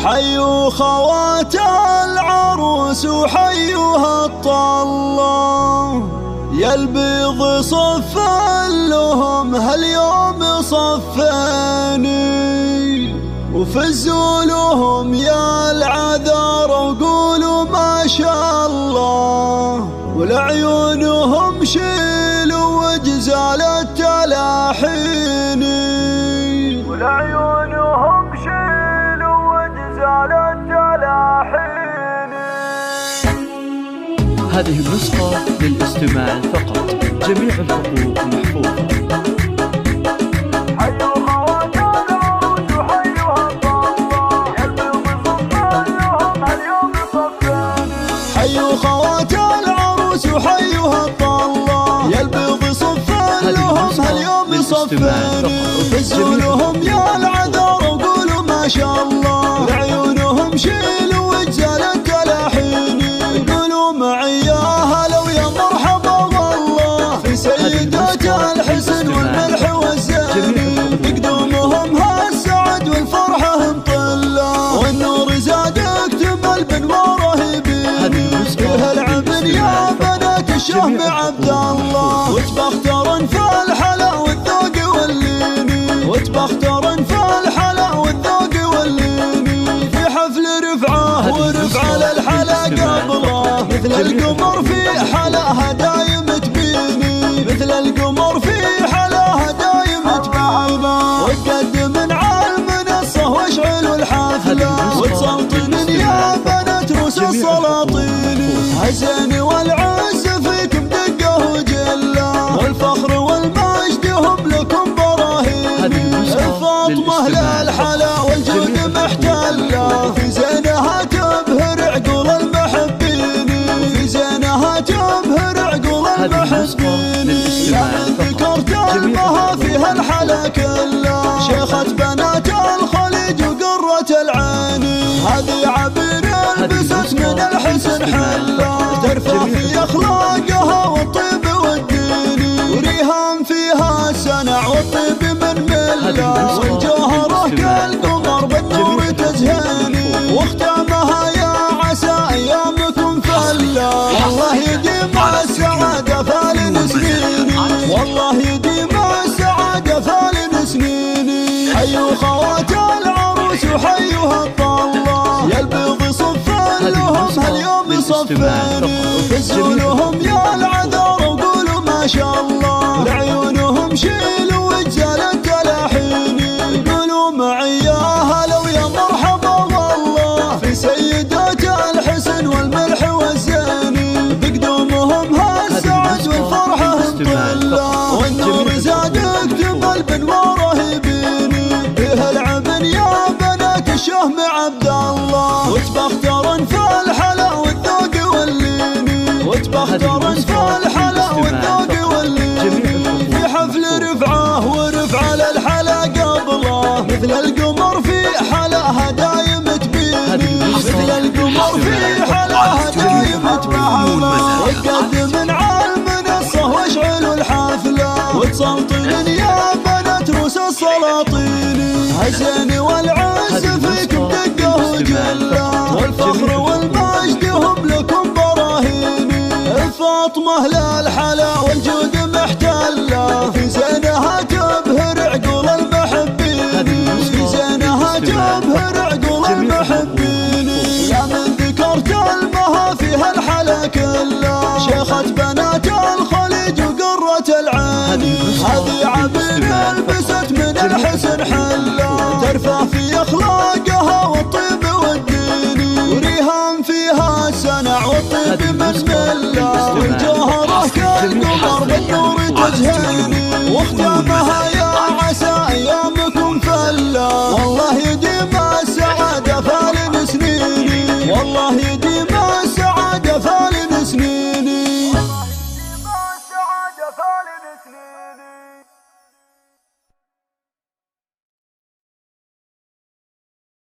حيوا خوات العروس وحيوها الطلة، يا البيض صف لهم هاليوم صفاني، وفزوا لهم يا العذار وقولوا ما شاء الله، ولعيونهم شيلوا وجزال التلاحين، ولعيونهم شيلوا وجزال التلاحين. هذه النسخة للاستماع فقط، جميع الحقوق محفوظة. حيوا خوات العروس وحيوها الطلة، يا البيض صف لهم هاليوم صفاني، فزوا لهم يا العذار وقولوا ما شاء الله، لعيونهم شيلوا وجزال التلاحين، قولوا معي يا هلا ويا مرحبا والله في سيدات الحسن والملح والزين، بقدومهم هالسعد والفرحة مطلة، والنور زاد اكتمل بانواره يبين، فيها العبن يا بنات الشهم عبد الله، وتبخترن في الحلا والذوق واللين، وتبخترن في الحلا والذوق واللين، في حفل رفعه ورفعه للحلا قبله، مثل القمر في حلاها دايم تبيني، مثل القمر في حلاها دايم تبيني، وتقدم على المنصة واشعلوا الحفلة، وتسلطن يا بنات روس السلاطين، هزين والعز فيكم دقه وجله، والفخر والمجد هم لكم براهين، الفاطمة للحلا والجود محتله، في زينها تبهر عقول المحبين، في زينها تبهر عقول المحبين، يا من ذكرت المها فيها الحلا كله، شيخة بنات الخليج وقرة العين، هذه عبير لبست من الحسن حله، ترفع في اخلاقها والطيب والدين، وريهام فيها السنع والطيب من مله، والجوهره كالقمر بالنور تزهاني، واختامها يا عسى ايامكم فله، والله يديم السعاده فالن سنيني، والله يديم السعاده فالن سنيني. حيوا خوات العروس وحيوها الطلة، يا البيض صف لهم هاليوم صفاني، فزوا لهم يا العذار وقولوا ما شاء الله، لعيونهم شيلوا وجزال التلاحين، قولوا معي يا هلا ويا مرحبا والله في سيدات الحسن والملح والزين، بقدومهم هالسعد والفرحة مطلة، والنور زاد اكتمل بانواره يبيني، فيها العبن يا بنات الشهم عبد الله، وتبخترن في الحلا والذوق واللين، وتبخترن في الحلا والذوق واللين، في حفل رفعه ورفعه للحلا قبله، مثل القمر في حلاها دايم تبيني، مثل القمر في حلاها دايم تبيني، وتقدم على المنصة واشعلوا الحفلة، وتسلطن يا بنات روس السلاطين، هزين والعز فيكم دقه وجله، والفخر والمجد هم لكم براهين، الفاطمة للحلا والجود محتله، في زينها تبهر عقول المحبين، في زينها تبهر عقول المحبين، يا من ذكرت المها فيها الحلا كله، شيخة بنات الخليج وقرة العين، هذه عبير لبست من الحسن حله، ترفع في اخلاقها والطيب والدين، وريهام فيها السنع والطيب من مله، والجوهر